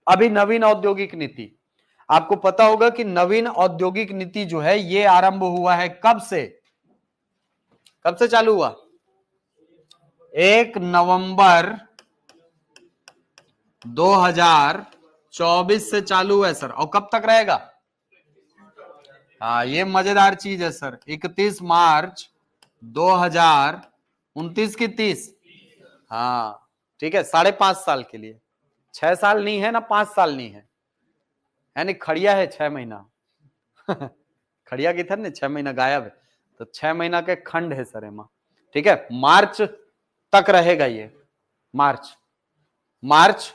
अभी नवीन औद्योगिक नीति, आपको पता होगा कि नवीन औद्योगिक नीति जो है ये आरंभ हुआ है कब से, कब से चालू हुआ? 1 नवंबर 2024 से चालू है सर। और कब तक रहेगा? हाँ, ये मजेदार चीज है सर, 31 मार्च 2029 की 30। हाँ ठीक है, 5.5 साल के लिए। 6 साल नहीं है ना, 5 साल नहीं है, यानी खड़िया है 6 महीना। खड़िया की था ना 6 महीना गायब है, तो 6 महीना के खंड है सर एमा। ठीक है, मार्च तक रहेगा ये, मार्च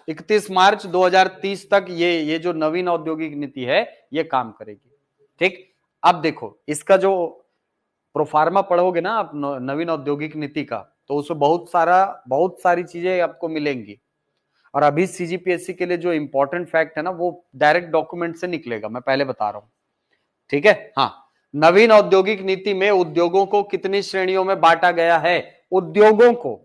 31 मार्च 2030 तक ये जो नवीन औद्योगिक नीति है ये काम करेगी। ठीक, अब देखो इसका जो प्रोफार्मा पढ़ोगे ना आप नवीन औद्योगिक नीति का, तो उसमें बहुत सारी चीजें आपको मिलेंगी। और अभी सीजीपीएससी के लिए जो इंपॉर्टेंट फैक्ट है ना, वो डायरेक्ट डॉक्यूमेंट से निकलेगा, मैं पहले बता रहा हूं। ठीक है, हाँ, नवीन औद्योगिक नीति में उद्योगों को कितनी श्रेणियों में बांटा गया है? उद्योगों को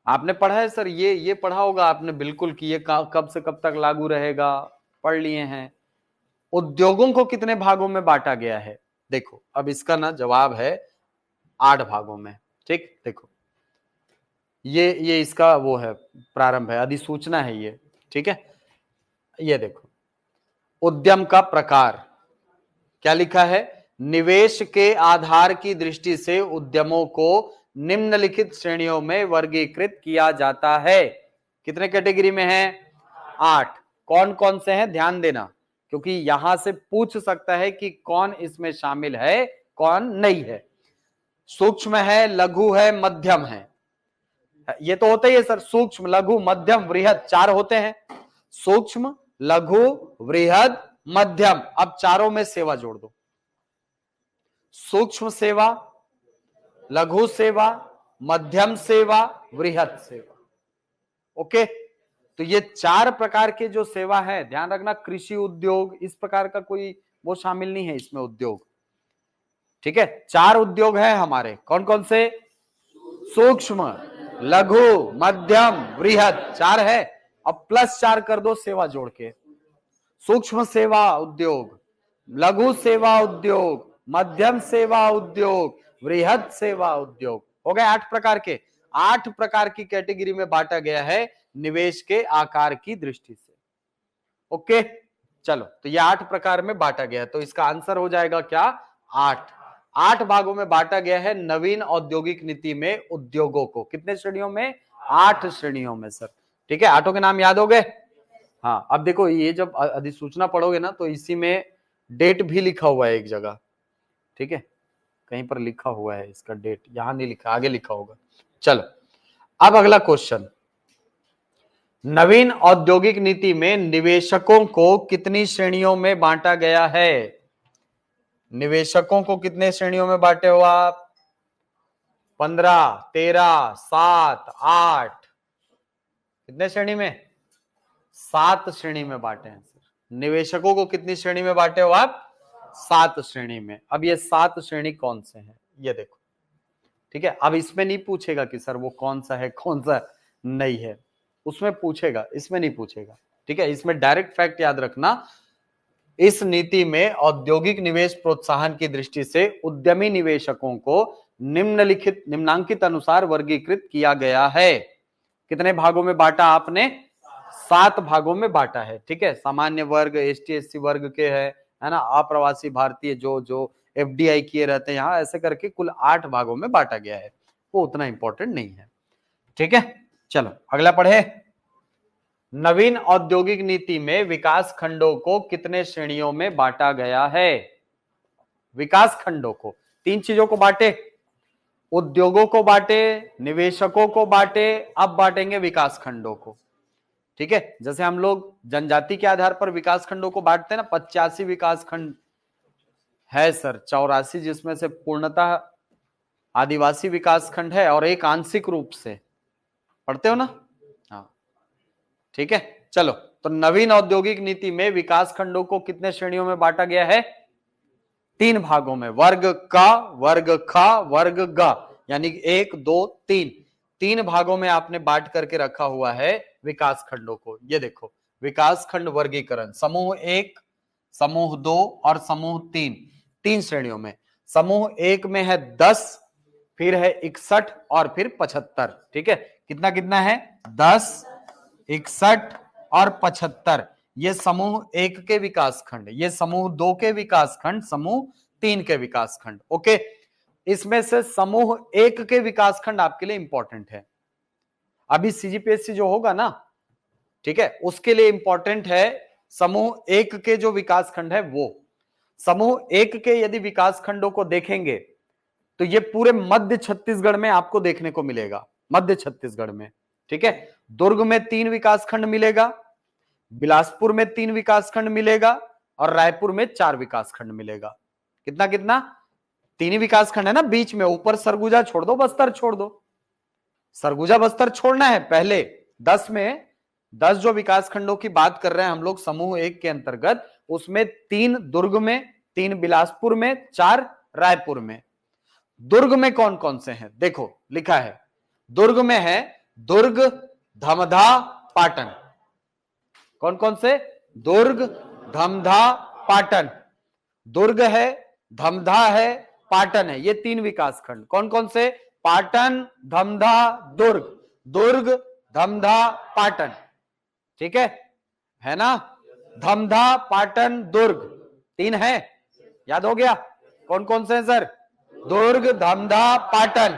आपने पढ़ा है सर, ये पढ़ा होगा आपने बिल्कुल कि ये कब से कब तक लागू रहेगा, पढ़ लिए हैं। उद्योगों को कितने भागों में बांटा गया है? देखो अब इसका ना जवाब है 8 भागों में। ठीक, देखो ये इसका वो है, प्रारंभ है, अधिसूचना है ये। ठीक है, ये देखो उद्यम का प्रकार क्या लिखा है? निवेश के आधार की दृष्टि से उद्यमों को निम्नलिखित श्रेणियों में वर्गीकृत किया जाता है। कितने कैटेगरी में है? 8। कौन कौन से हैं ध्यान देना, क्योंकि यहां से पूछ सकता है कि कौन इसमें शामिल है कौन नहीं है। सूक्ष्म है, लघु है, मध्यम है। ये तो होता ही है सर, सूक्ष्म, लघु, मध्यम, वृहद, 4 होते हैं। सूक्ष्म, लघु, वृहद, मध्यम। अब चारों में सेवा जोड़ दो, सूक्ष्म सेवा, लघु सेवा, मध्यम सेवा, वृहद सेवा। ओके, तो ये 4 प्रकार के जो सेवा है, ध्यान रखना, कृषि उद्योग इस प्रकार का कोई वो शामिल नहीं है इसमें उद्योग। ठीक है, 4 उद्योग है हमारे, कौन कौन से? सूक्ष्म, लघु, मध्यम, वृहद, 4 है। अब +4 कर दो सेवा जोड़ के, सूक्ष्म सेवा उद्योग, लघु सेवा उद्योग, मध्यम सेवा उद्योग, वृहद सेवा उद्योग। हो गए 8 प्रकार के। 8 प्रकार की कैटेगरी में बांटा गया है निवेश के आकार की दृष्टि से। ओके, चलो, तो ये 8 प्रकार में बांटा गया है, तो इसका आंसर हो जाएगा क्या? 8 भागों में बांटा गया है नवीन औद्योगिक नीति में उद्योगों को। कितने श्रेणियों में? 8 श्रेणियों में सर। ठीक है, 8 के नाम याद हो गए? हाँ, अब देखो ये जब अधिसूचना पढ़ोगे ना, तो इसी में डेट भी लिखा हुआ है एक जगह। ठीक है, कहीं पर लिखा हुआ है इसका डेट, यहां नहीं लिखा, आगे लिखा होगा। चलो, अब अगला क्वेश्चन, नवीन औद्योगिक नीति में निवेशकों को कितनी श्रेणियों में बांटा गया है? निवेशकों को कितने श्रेणियों में बांटे हो आप? 15, 13, 7, 8, कितने श्रेणी में? 7 श्रेणी में बांटे हैं सर। निवेशकों को कितनी श्रेणी में बांटे हो आप? 7 श्रेणी में। अब ये 7 श्रेणी कौन से हैं ये देखो। ठीक है, अब इसमें नहीं पूछेगा कि सर वो कौन सा है कौन सा नहीं है, उसमें पूछेगा, इसमें नहीं पूछेगा। ठीक है, इसमें डायरेक्ट फैक्ट याद रखना, इस नीति में औद्योगिक निवेश प्रोत्साहन की दृष्टि से उद्यमी निवेशकों को निम्नांकित अनुसार वर्गीकृत किया गया है। कितने भागों में बांटा आपने? 7 भागों में बांटा है। ठीक है, सामान्य वर्ग, एसटी एससी वर्ग के है ना, अप्रवासी भारतीय जो एफडीआई किए रहते हैं यहां, ऐसे करके कुल 8 भागों में बांटा गया है। वो उतना इंपॉर्टेंट नहीं है। ठीक है, चलो अगला पढ़े। नवीन औद्योगिक नीति में विकास खंडों को कितने श्रेणियों में बांटा गया है? विकास खंडों को 3 चीजों को बांटे, उद्योगों को बांटे, निवेशकों को बांटे, अब बांटेंगे विकास खंडों को। ठीक है, जैसे हम लोग जनजाति के आधार पर विकास खंडों को बांटते हैं ना, 85 विकास खंड है सर, 84 जिसमें से पूर्णतः आदिवासी विकास खंड है और एक आंशिक रूप से, पढ़ते हो ना? हाँ, ठीक है, चलो, तो नवीन औद्योगिक नीति में विकास खंडों को कितने श्रेणियों में बांटा गया है? 3 भागों में, वर्ग क, वर्ग ख, वर्ग ग, यानी 1, 2, 3 भागों में आपने बांट करके रखा हुआ है विकास खंडों को। ये देखो विकास खंड वर्गीकरण, समूह 1, समूह 2 और समूह 3, 3 श्रेणियों में। समूह 1 में है 10, फिर है 61 और फिर 75। ठीक है, कितना कितना है? 10, 61 और 75। ये समूह 1 के विकास खंड, ये समूह 2 के विकास खंड, समूह 3 के विकास खंड। ओके, इसमें से समूह 1 के विकास खंड आपके लिए इंपॉर्टेंट है। अभी सीजीपीएससी जो होगा ना, ठीक है, उसके लिए इंपॉर्टेंट है समूह 1 के जो विकास खंड है वो। समूह 1 के यदि विकास खंडों को देखेंगे तो ये पूरे मध्य छत्तीसगढ़ में आपको देखने को मिलेगा, मध्य छत्तीसगढ़ में। ठीक है, दुर्ग में 3 विकास खंड मिलेगा, बिलासपुर में 3 विकास खंड मिलेगा और रायपुर में 4 विकास खंड मिलेगा। कितना कितना? 3 ही विकास खंड है ना बीच में, ऊपर सरगुजा छोड़ दो, बस्तर छोड़ दो। सरगुजा बस्तर छोड़ना है पहले। 10 में 10 जो विकास खंडों की बात कर रहे हैं हम लोग समूह 1 के अंतर्गत, उसमें 3 दुर्ग में, 3 बिलासपुर में, 4 रायपुर में। दुर्ग में कौन कौन से हैं? देखो लिखा है, दुर्ग में है दुर्ग, धमधा, पाटन। कौन कौन से? दुर्ग, धमधा, पाटन। दुर्ग है, धमधा है, पाटन है, ये 3 विकास खंड। कौन कौन से? पाटन, धमधा, दुर्ग। दुर्ग, धमधा, पाटन। ठीक है ना? धमधा, पाटन, दुर्ग, 3 है। याद हो गया कौन कौन से हैं सर? दुर्ग, धमधा, पाटन।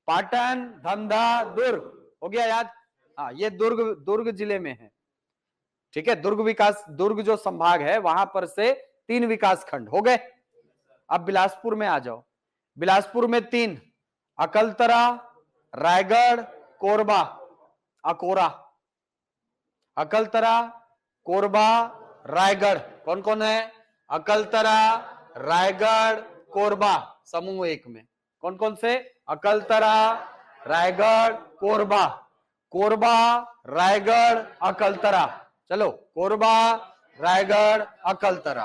पाटन, धमधा, दुर्ग, हो गया याद? हाँ, ये दुर्ग जिले में है। ठीक है, दुर्ग जो संभाग है वहां पर से 3 विकास खंड हो गए। अब बिलासपुर में आ जाओ। बिलासपुर में 3, अकलतरा, रायगढ़, कोरबा, अकोरा। अकलतरा, कोरबा, रायगढ़, कौन कौन है? अकलतरा, रायगढ़, कोरबा, समूह 1 में। कौन कौन से? अकलतरा, रायगढ़, कोरबा। कोरबा, रायगढ़, अकलतरा। चलो, कोरबा, रायगढ़, अकलतरा।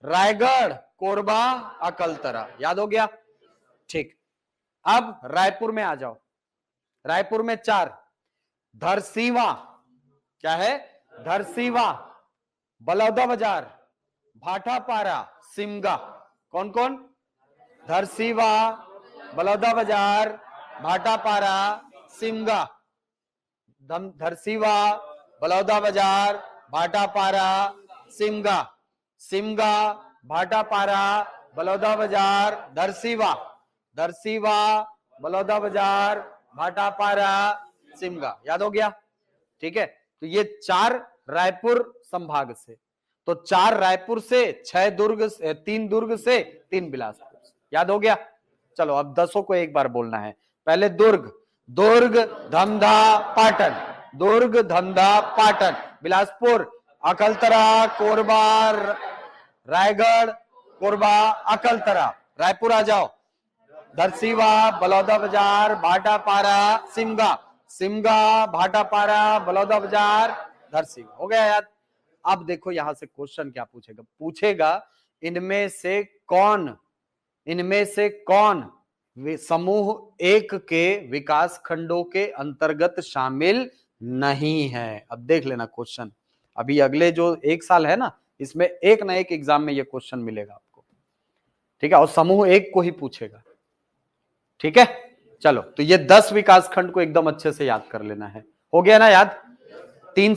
रायगढ़, कोरबा, अकलतरा। याद हो गया? ठीक। अब रायपुर में आ जाओ। रायपुर में 4, धरसीवा, क्या है? धरसीवा, बलौदा बाजार, भाटापारा, सिमगा। कौन कौन? धरसीवा, बलौदा बाजार, भाटापारा, सिमगा। धरसीवा, बलौदा बाजार, भाटापारा, सिमगा। सिमगा, भाटापारा, बलौदा बाजार, धरसीवा। धरसीवा, बलौदा बाजार, भाटापारा, सिमगा। याद हो गया? ठीक है, तो ये 4 रायपुर संभाग से, तो 4 रायपुर से, 6 दुर्ग, 3 दुर्ग से, 3 बिलासपुर से। याद हो गया? चलो अब 10 को एक बार बोलना है। पहले दुर्ग, दुर्ग, धमधा, पाटन। दुर्ग, धमधा, पाटन। बिलासपुर, अकलतरा, कोरबा, रायगढ़, कोरबा, अकलतरा। रायपुर आ जाओ, धरसीवा, बलौदा बाजार, भाटापारा, सिमगा। सिमगा, भाटापारा, बलौदा बाजार, धरसीवा। हो गया याद? अब देखो यहां से क्वेश्चन क्या पूछेगा? पूछेगा इनमें से कौन समूह 1 के विकास खंडों के अंतर्गत शामिल नहीं है। अब देख लेना क्वेश्चन, अभी अगले जो 1 साल है ना, इसमें एक ना एक एग्जाम में ये क्वेश्चन मिलेगा आपको। ठीक है, और समूह 1 को ही पूछेगा। ठीक है, चलो, तो ये 10 विकास खंड को एकदम अच्छे से याद कर लेना है। हो गया ना याद? 3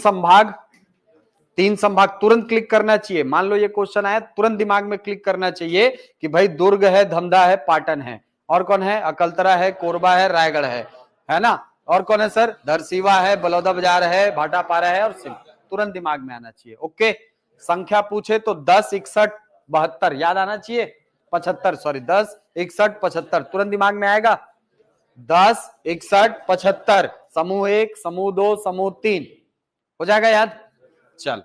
संभाग तुरंत क्लिक करना चाहिए। मान लो ये क्वेश्चन आया, तुरंत दिमाग में क्लिक करना चाहिए कि भाई दुर्ग है, धमधा है, पाटन है, और कौन है? अकलतरा है, कोरबा है, रायगढ़ है ना? और कौन है सर? धरसीवा है, बलौदा बाजार है, भाटापारा है और सिम। तुरंत दिमाग में आना चाहिए। ओके, संख्या पूछे तो 10, 61, 72 याद आना चाहिए। 75, सॉरी, 10, 61, 75 तुरंत दिमाग में आएगा। 10, 61, 75, समूह 1, समूह 2, समूह 3 हो जाएगा याद? चल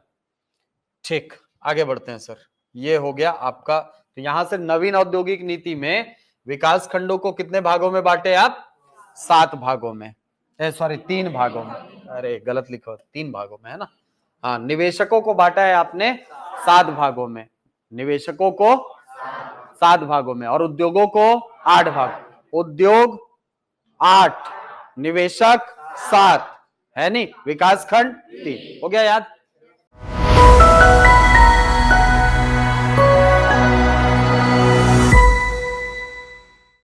ठीक, आगे बढ़ते हैं सर। ये हो गया आपका। तो यहां से नवीन औद्योगिक नीति में विकास खंडों को कितने भागों में बांटे आप? 7 भागों में, सॉरी 3 भागों में। अरे गलत लिखो, 3 भागों में है ना? हाँ, निवेशकों को बांटा है आपने 7 भागों में, निवेशकों को 7 भागों में, और उद्योगों को 8 भाग। उद्योग 8, निवेशक 7, है नहीं, विकास खंड 3 हो गया याद।